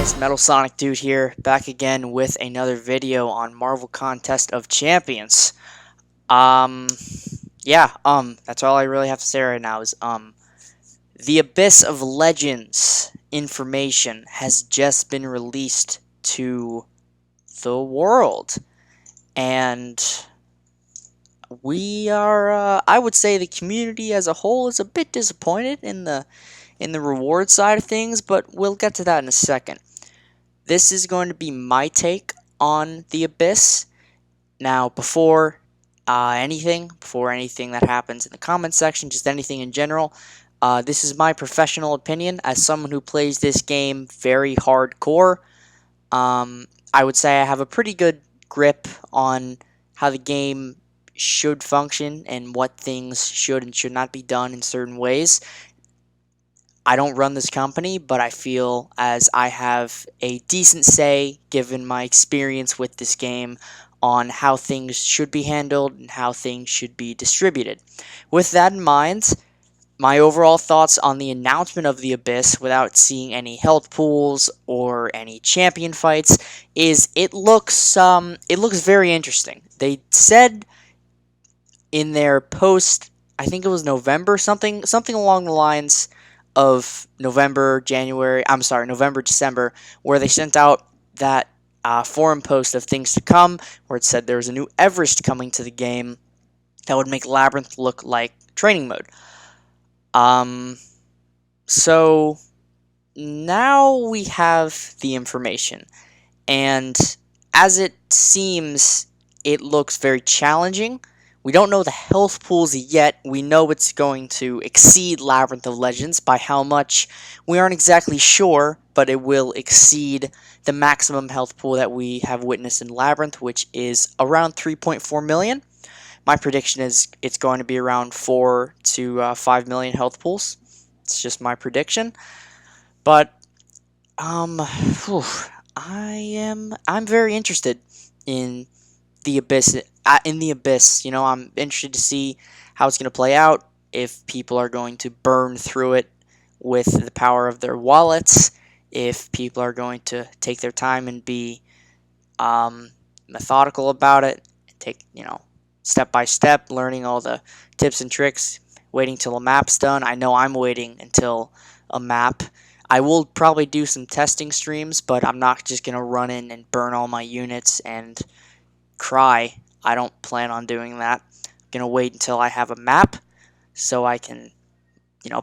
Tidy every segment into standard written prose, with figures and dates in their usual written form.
guys, Metal Sonic Dude here, back again with another video on Marvel Contest of Champions. That's all I really have to say right now is, the Abyss of Legends information has just been released to the world, and we are, I would say the community as a whole is a bit disappointed in the reward side of things, but we'll get to that in a second. This is going to be my take on the Abyss. Now, before anything that happens in the comments section, just anything in general, this is my professional opinion as someone who plays this game very hardcore. I would say I have a pretty good grip on how the game should function and what things should and should not be done in certain ways. I don't run this company, but I feel as I have a decent say, given my experience with this game, on how things should be handled and how things should be distributed. With that in mind, my overall thoughts on the announcement of the Abyss, without seeing any health pools or any champion fights, is it looks very interesting. They said in their post, I think it was November, something along the lines of November, December, where they sent out that forum post of things to come, where it said there was a new Everest coming to the game that would make Labyrinth look like training mode. So now we have the information, and as it seems, it looks very challenging. We don't know the health pools yet. We know it's going to exceed Labyrinth of Legends. By how much, we aren't exactly sure, but it will exceed the maximum health pool that we have witnessed in Labyrinth, which is around 3.4 million. My prediction is it's going to be around 4 to 5 million health pools. It's just my prediction. But I'm very interested in the Abyss. You know, I'm interested to see how it's going to play out, if people are going to burn through it with the power of their wallets, if people are going to take their time and be methodical about it, take, step by step, learning all the tips and tricks, waiting till a map's done. I know I'm waiting until a map. I will probably do some testing streams, but I'm not just going to run in and burn all my units and cry. I don't plan on doing that. I'm going to wait until I have a map so I can,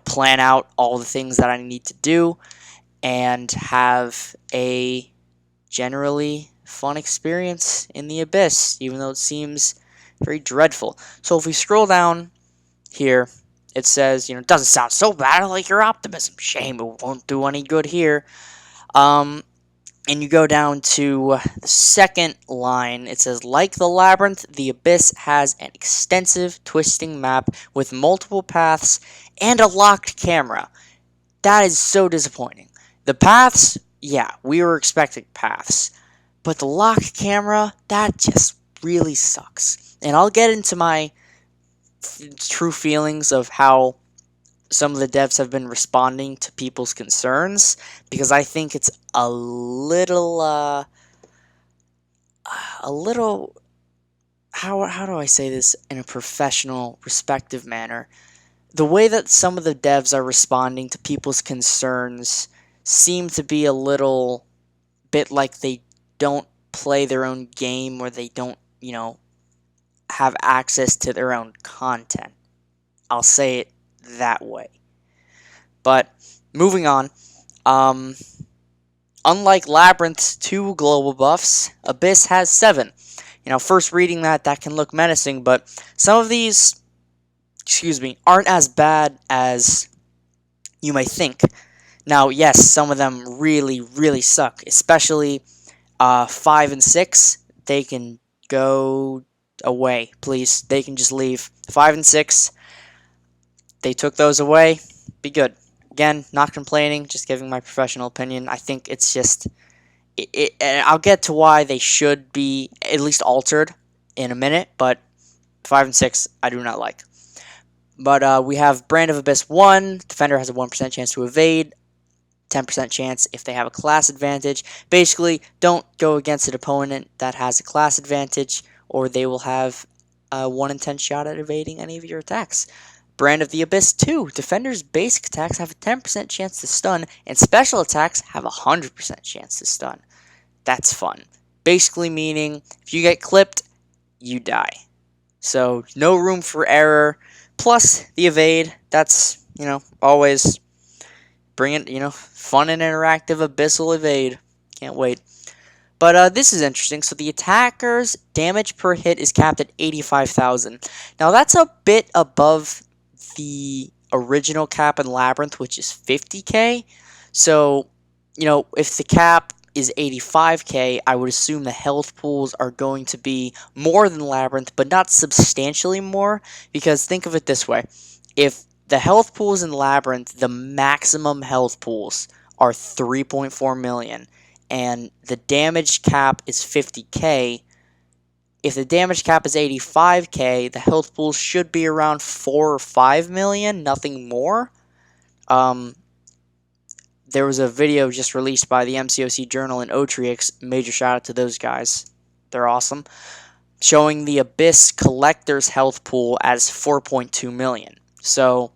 plan out all the things that I need to do and have a generally fun experience in the Abyss, even though it seems very dreadful. So if we scroll down here, it says, doesn't sound so bad. I like your optimism. Shame it won't do any good here. And you go down to the second line, it says, like the Labyrinth, the Abyss has an extensive twisting map with multiple paths and a locked camera. That is so disappointing. The paths, yeah, we were expecting paths. But the locked camera, that just really sucks. And I'll get into my true feelings of how some of the devs have been responding to people's concerns, because I think it's a little, how do I say this in a professional, respective manner? The way that some of the devs are responding to people's concerns seem to be a little bit like they don't play their own game, or they don't, have access to their own content. I'll say it that way. But moving on, unlike Labyrinth's 2 global buffs, Abyss has 7. First reading that can look menacing, but some of these, aren't as bad as you may think. Now, yes, some of them really, really suck, especially 5 and 6. They can go away, please. They can just leave. 5 and 6, they took those away. Be good. Again, not complaining, just giving my professional opinion. I think it's just, I'll get to why they should be at least altered in a minute, but 5 and 6, I do not like. But we have Brand of Abyss 1. Defender has a 1% chance to evade. 10% chance if they have a class advantage. Basically, don't go against an opponent that has a class advantage, or they will have a 1 in 10 shot at evading any of your attacks. Brand of the Abyss 2. Defenders' basic attacks have a 10% chance to stun, and special attacks have a 100% chance to stun. That's fun. Basically meaning, if you get clipped, you die. So, no room for error. Plus, the evade, that's, always bringing, fun and interactive abyssal evade. Can't wait. But this is interesting. So the attacker's damage per hit is capped at 85,000. Now that's a bit above the original cap in Labyrinth, which is 50k. So, if the cap is 85k, I would assume the health pools are going to be more than Labyrinth, but not substantially more. Because think of it this way. If the health pools in Labyrinth, the maximum health pools are 3.4 million, and the damage cap is 50k. If the damage cap is 85k, the health pools should be around 4 or 5 million, nothing more. There was a video just released by the MCOC Journal and Otrix, major shout out to those guys, they're awesome, showing the Abyss Collector's health pool as 4.2 million. So,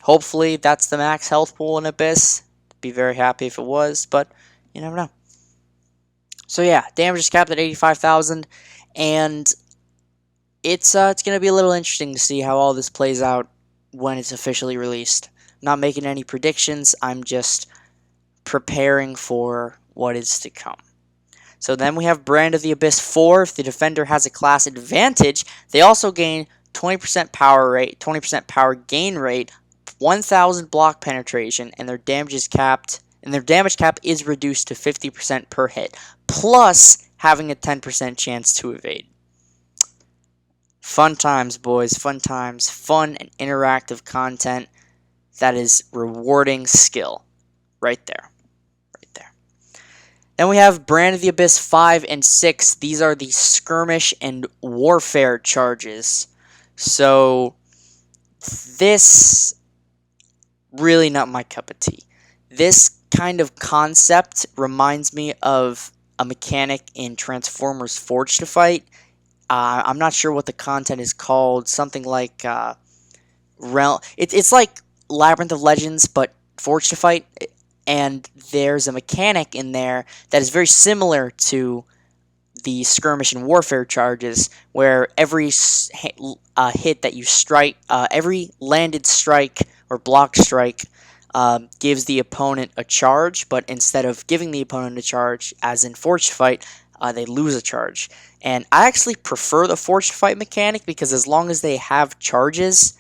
hopefully that's the max health pool in Abyss. Be very happy if it was, but you never know. So yeah, damage is capped at 85,000, and it's going to be a little interesting to see how all this plays out when it's officially released. I'm not making any predictions, I'm just preparing for what is to come. So then we have Brand of the Abyss 4. If the defender has a class advantage, they also gain 20% power rate, 20% power gain rate, 1,000 block penetration, and their damage is capped. And their damage cap is reduced to 50% per hit, plus having a 10% chance to evade. Fun times, boys. Fun times. Fun and interactive content that is rewarding skill. Right there. Right there. Then we have Brand of the Abyss 5 and 6. These are the skirmish and warfare charges. So, this really not my cup of tea. This kind of concept reminds me of a mechanic in Transformers Forged to Fight. I'm not sure what the content is called. Something like it's like Labyrinth of Legends, but Forged to Fight. And there's a mechanic in there that is very similar to the skirmish and warfare charges, where every hit that you strike, every landed strike or blocked strike, gives the opponent a charge, but instead of giving the opponent a charge, as in Forged Fight, they lose a charge. And I actually prefer the Forged Fight mechanic, because as long as they have charges,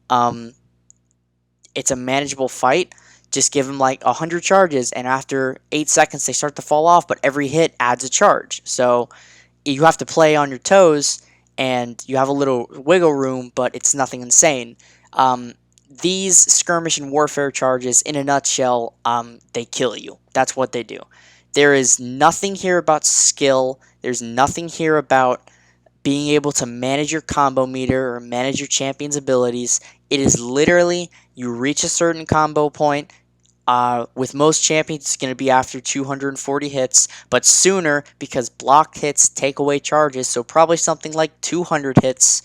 it's a manageable fight. Just give them like 100 charges, and after 8 seconds they start to fall off, but every hit adds a charge. So you have to play on your toes, and you have a little wiggle room, but it's nothing insane. These skirmish and warfare charges, in a nutshell, they kill you. That's what they do. There is nothing here about skill. There's nothing here about being able to manage your combo meter or manage your champion's abilities. It is literally, you reach a certain combo point. With most champions, it's going to be after 240 hits, but sooner, because blocked hits take away charges, so probably something like 200 hits,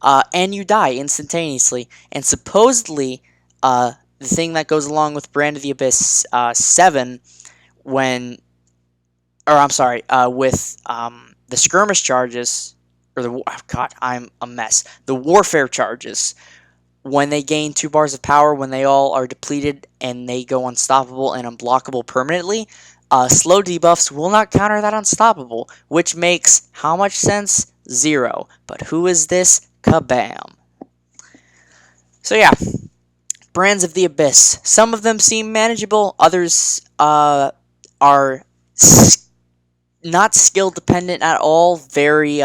and you die instantaneously. And supposedly, the thing that goes along with Brand of the Abyss 7, with the skirmish charges, I'm a mess. The warfare charges, when they gain 2 bars of power, when they all are depleted and they go unstoppable and unblockable permanently, slow debuffs will not counter that unstoppable, which makes how much sense? 0. But who is this? Kabam. So yeah, Brands of the Abyss. Some of them seem manageable, others are not skill dependent at all. Very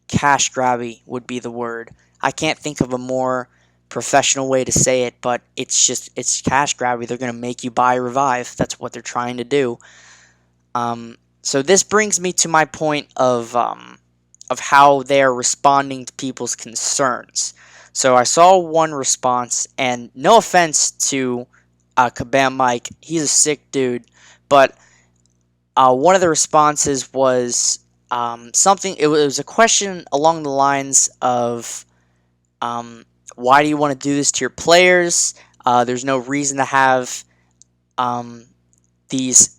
cash grabby would be the word. I can't think of a more professional way to say it, but it's cash grabby. They're going to make you buy Revive. That's what they're trying to do. So this brings me to my point of how they're responding to people's concerns. So I saw one response, and no offense to Kabam Mike. He's a sick dude. But one of the responses was something. It was a question along the lines of, um, "Why do you want to do this to your players? There's no reason to have um, these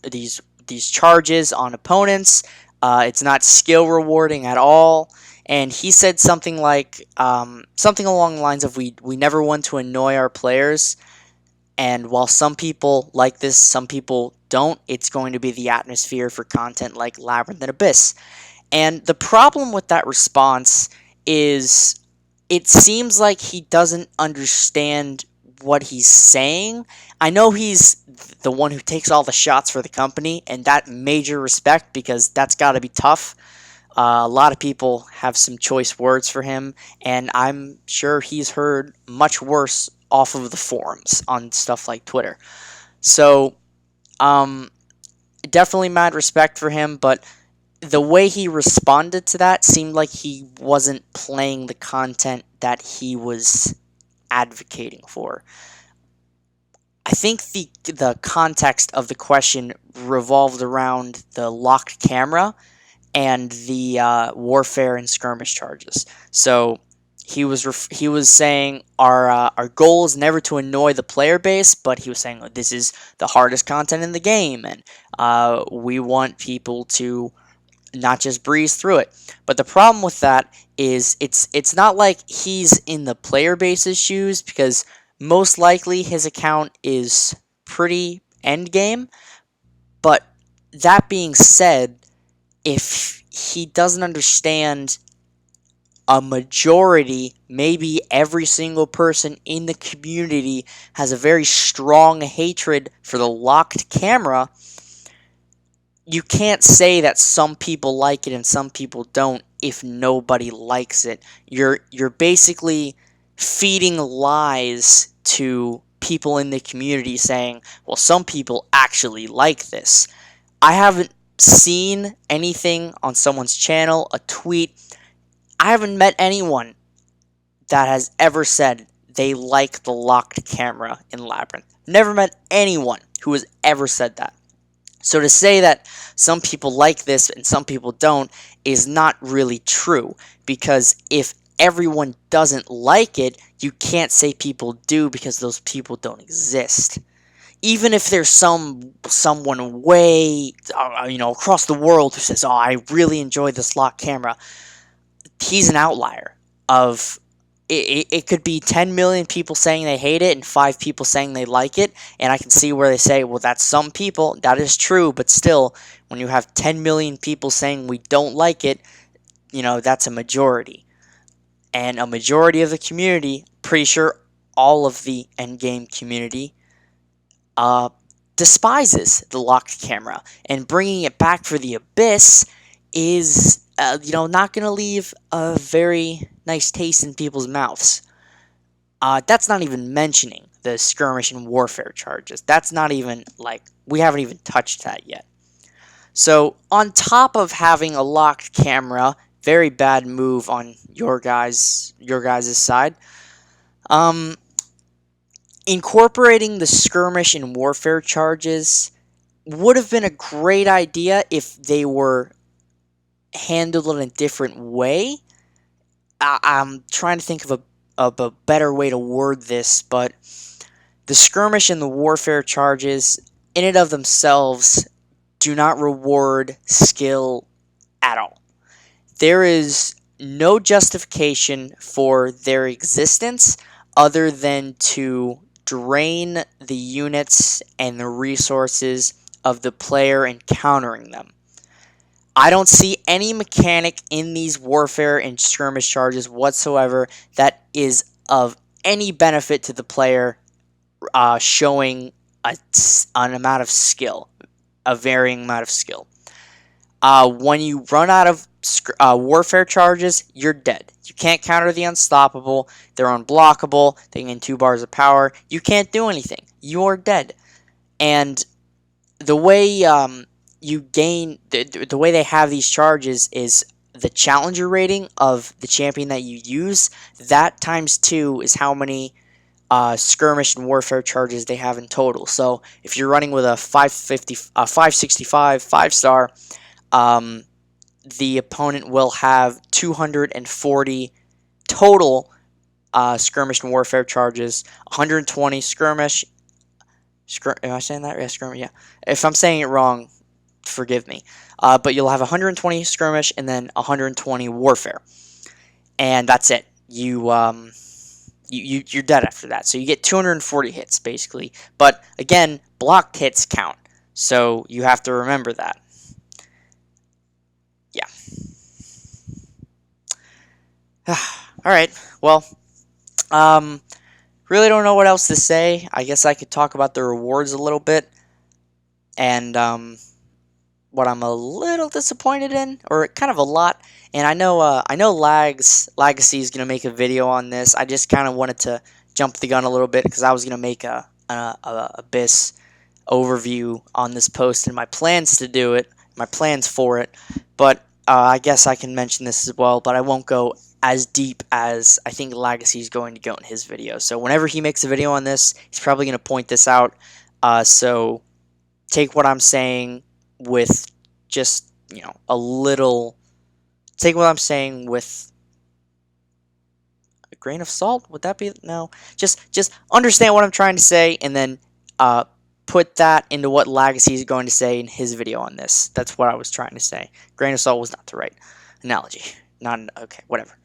charges on opponents. It's not skill rewarding at all." And he said something like something along the lines of, "We never want to annoy our players. And while some people like this, some people don't. It's going to be the atmosphere for content like Labyrinth and Abyss." And the problem with that response is it seems like he doesn't understand what he's saying. I know he's the one who takes all the shots for the company, and that major respect, because that's got to be tough. A lot of people have some choice words for him, and I'm sure he's heard much worse off of the forums on stuff like Twitter. So, um, definitely mad respect for him, but the way he responded to that seemed like he wasn't playing the content that he was advocating for. I think the context of the question revolved around the locked camera and the warfare and skirmish charges. So he was saying our goal is never to annoy the player base, but he was saying, "Oh, this is the hardest content in the game, and we want people to not just breeze through it." But the problem with that is it's not like he's in the player base's shoes, because most likely his account is pretty end game. But that being said, if he doesn't understand a majority, maybe every single person in the community has a very strong hatred for the locked camera, you can't say that some people like it and some people don't if nobody likes it. You're basically feeding lies to people in the community saying, "Well, some people actually like this." I haven't seen anything on someone's channel, a tweet. I haven't met anyone that has ever said they like the locked camera in Labyrinth. Never met anyone who has ever said that. So to say that some people like this and some people don't is not really true, because if everyone doesn't like it, you can't say people do, because those people don't exist. Even if there's someone way across the world who says, "Oh, I really enjoy this lock camera," he's an outlier. Of it could be 10 million people saying they hate it and 5 people saying they like it, and I can see where they say, "Well, that's some people." That is true, but still, when you have 10 million people saying we don't like it, that's a majority. And a majority of the community, pretty sure all of the endgame community, uh, despises the locked camera, and bringing it back for the Abyss is, not going to leave a very nice taste in people's mouths. That's not even mentioning the skirmish and warfare charges. That's not even, we haven't even touched that yet. So, on top of having a locked camera, very bad move on your guys' side. Incorporating the skirmish and warfare charges would have been a great idea if they were handled in a different way. I'm trying to think of a better way to word this, but the skirmish and the warfare charges, in and of themselves, do not reward skill at all. There is no justification for their existence other than to drain the units and the resources of the player encountering them. I don't see any mechanic in these warfare and skirmish charges whatsoever that is of any benefit to the player, showing an amount of skill, a varying amount of skill. When you run out of warfare charges, you're dead. You can't counter the unstoppable. They're unblockable. They gain 2 bars of power. You can't do anything. You're dead. And the way you gain, the way they have these charges is the challenger rating of the champion that you use. That times 2 is how many skirmish and warfare charges they have in total. So if you're running with a 565 5-star, the opponent will have 240 total skirmish and warfare charges, 120 skirmish. Am I saying that? Yeah, skirmish. Yeah. If I'm saying it wrong, forgive me. But you'll have 120 skirmish and then 120 warfare, and that's it. You're dead after that. So you get 240 hits basically. But again, blocked hits count, so you have to remember that. Yeah. All right. Well, really don't know what else to say. I guess I could talk about the rewards a little bit, and what I'm a little disappointed in, or kind of a lot. And I know Legacy is gonna make a video on this. I just kind of wanted to jump the gun a little bit because I was gonna make a Abyss overview on this post and my plans to do it, my plans for it. But I guess I can mention this as well, but I won't go as deep as I think Legacy is going to go in his video. So whenever he makes a video on this, he's probably going to point this out. So take what I'm saying with just, a little, take what I'm saying with a grain of salt. Would that be, no, just understand what I'm trying to say, and then put that into what Legacy is going to say in his video on this. That's what I was trying to say. Grain of salt was not the right analogy. Okay, whatever.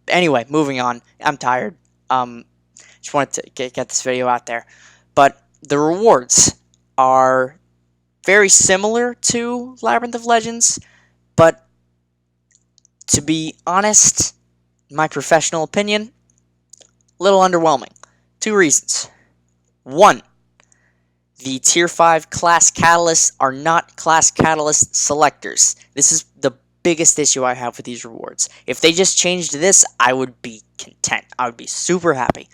Anyway, moving on. I'm tired. Just wanted to get this video out there. But the rewards are very similar to Labyrinth of Legends, but to be honest, my professional opinion, a little underwhelming. 2 reasons. 1, the Tier 5 class catalysts are not class catalyst selectors. This is the biggest issue I have with these rewards. If they just changed this, I would be content. I would be super happy.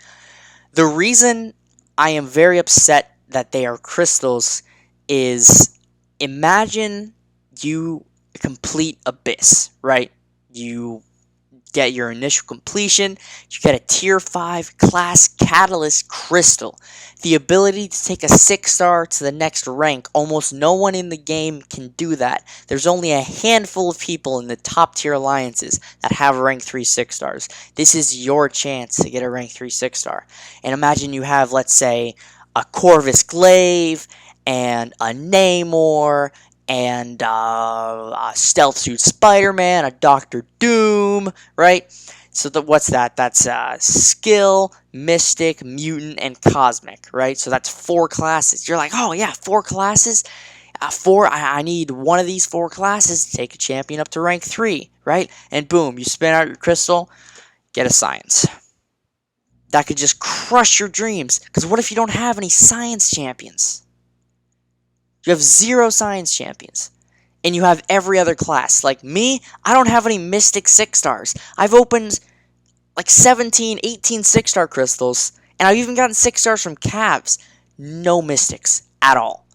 The reason I am very upset that they are crystals is, imagine you complete Abyss, right? You get your initial completion, you get a Tier 5 class catalyst crystal. The ability to take a 6-star to the next rank. Almost no one in the game can do that. There's only a handful of people in the top tier alliances that have rank 3 6-stars. This is your chance to get a rank 3 6-star. And imagine you have, let's say, a Corvus Glaive, and a Namor, and a Stealth Suit Spider-Man, a Doctor Doom, right? So what's that? That's Skill, Mystic, Mutant, and Cosmic, right? So that's 4 classes. You're like, oh yeah, 4 classes? I need one of these 4 classes to take a champion up to rank 3, right? And boom, you spin out your crystal, get a Science. That could just crush your dreams. Because what if you don't have any Science champions? You have 0 Science champions. And you have every other class. Like me, I don't have any Mystic 6-stars. I've opened like 17, 18 6-star crystals. And I've even gotten 6-stars from Cavs. No Mystics at all.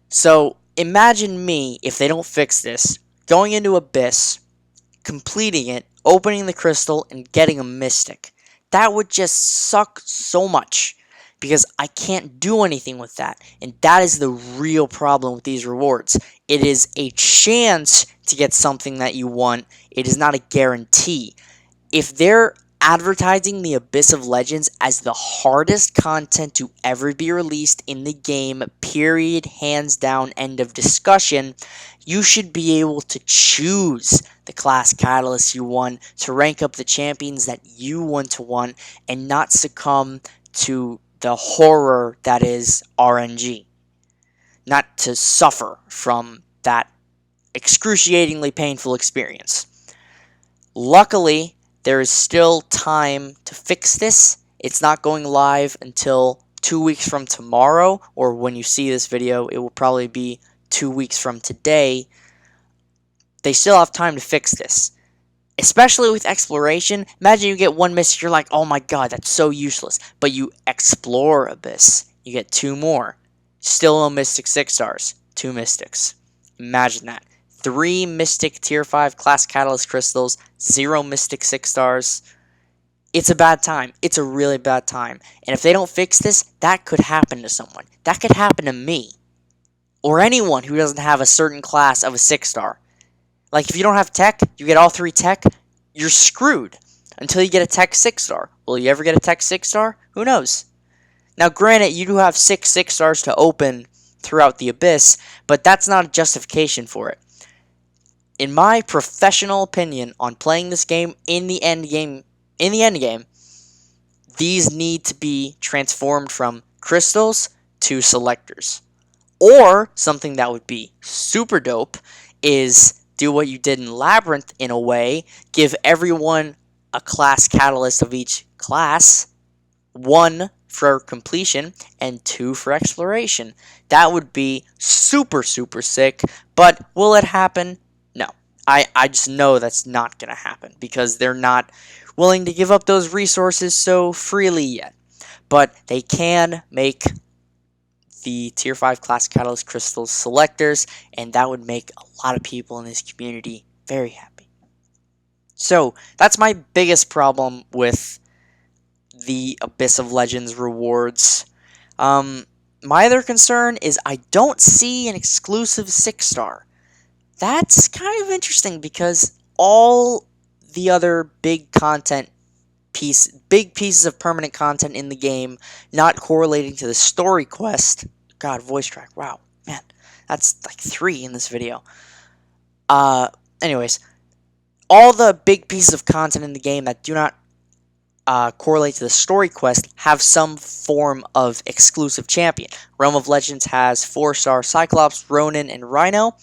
So imagine me, if they don't fix this, going into Abyss, completing it, opening the crystal, and getting a Mystic. That would just suck so much, because I can't do anything with that. And that is the real problem with these rewards. It is a chance to get something that you want. It is not a guarantee. If they're advertising the Abyss of Legends as the hardest content to ever be released in the game, period, hands down, end of discussion, you should be able to choose the class catalyst you want to rank up the champions that you want to want, and not succumb to the horror that is RNG. Not to suffer from that excruciatingly painful experience. Luckily, there is still time to fix this. It's not going live until 2 weeks from tomorrow, or when you see this video, it will probably be 2 weeks from today. They still have time to fix this. Especially with exploration. Imagine you get 1 Mystic, you're like, oh my god, that's so useless. But you explore Abyss, you get 2 more. Still no Mystic 6-stars. 2 Mystics. Imagine that. 3 Mystic Tier 5 class catalyst crystals, 0 Mystic 6-stars. It's a bad time. It's a really bad time. And if they don't fix this, that could happen to someone. That could happen to me. Or anyone who doesn't have a certain class of a 6-star. Like, if you don't have tech, you get all 3 tech, you're screwed. Until you get a tech 6-star. Will you ever get a tech 6-star? Who knows? Now, granted, you do have 6-stars to open throughout the Abyss, but that's not a justification for it. In my professional opinion on playing this game, in the end game, these need to be transformed from crystals to selectors. Or, something that would be super dope, is do what you did in Labyrinth in a way, give everyone a class catalyst of each class, 1 for completion and 2 for exploration. That would be super, super sick, but will it happen? No. I just know that's not going to happen because they're not willing to give up those resources so freely yet. But they can make the Tier 5 class Catalyst Crystals selectors, and that would make a lot of people in this community very happy. So, that's my biggest problem with the Abyss of Legends rewards. My other concern is I don't see an exclusive 6-star. That's kind of interesting because all the other big pieces of permanent content in the game not correlating to the story quest. God, voice track. Wow, man, that's like 3 in this video. Anyways, all the big pieces of content in the game that do not correlate to the story quest have some form of exclusive champion. Realm of Legends has 4-star Cyclops, Ronin, and Rhino.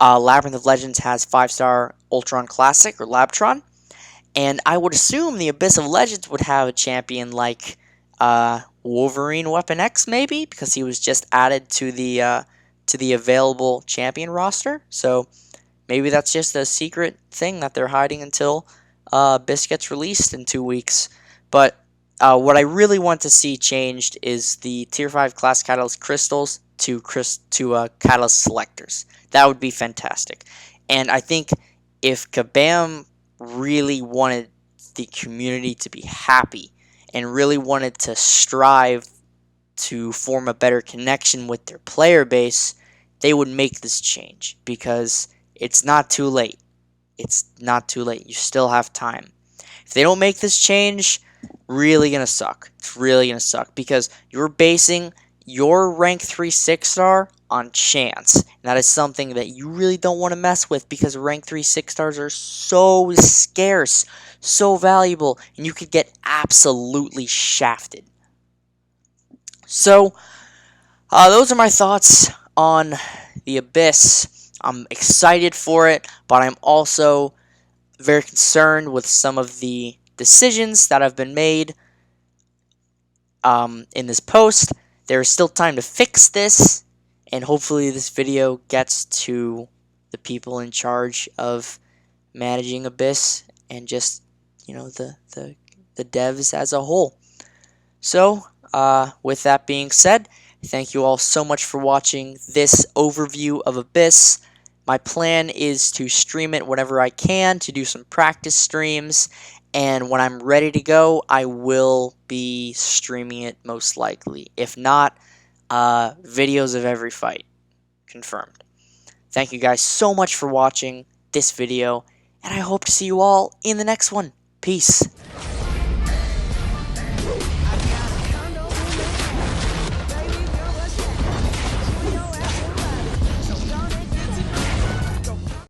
Labyrinth of Legends has 5-star Ultron Classic or Labtron. And I would assume the Abyss of Legends would have a champion like Wolverine Weapon X, maybe, because he was just added to the available champion roster. So maybe that's just a secret thing that they're hiding until Abyss gets released in 2 weeks. But what I really want to see changed is the Tier 5 class Catalyst Crystals to Catalyst Selectors. That would be fantastic. And I think if Kabam really wanted the community to be happy and really wanted to strive to form a better connection with their player base, they would make this change because it's not too late. It's not too late. You still have time. If they don't make this change, really gonna suck. It's really gonna suck because you're basing your rank 3 6-star on chance. And that is something that you really don't want to mess with because rank 3 6-stars are so scarce, so valuable, and you could get absolutely shafted. So, those are my thoughts on the Abyss. I'm excited for it, but I'm also very concerned with some of the decisions that have been made in this post. There is still time to fix this, and hopefully this video gets to the people in charge of managing Abyss and just, the devs as a whole. So, with that being said, thank you all so much for watching this overview of Abyss. My plan is to stream it whenever I can, to do some practice streams, and when I'm ready to go, I will be streaming it most likely. If not, videos of every fight. Confirmed. Thank you guys so much for watching this video, and I hope to see you all in the next one. Peace.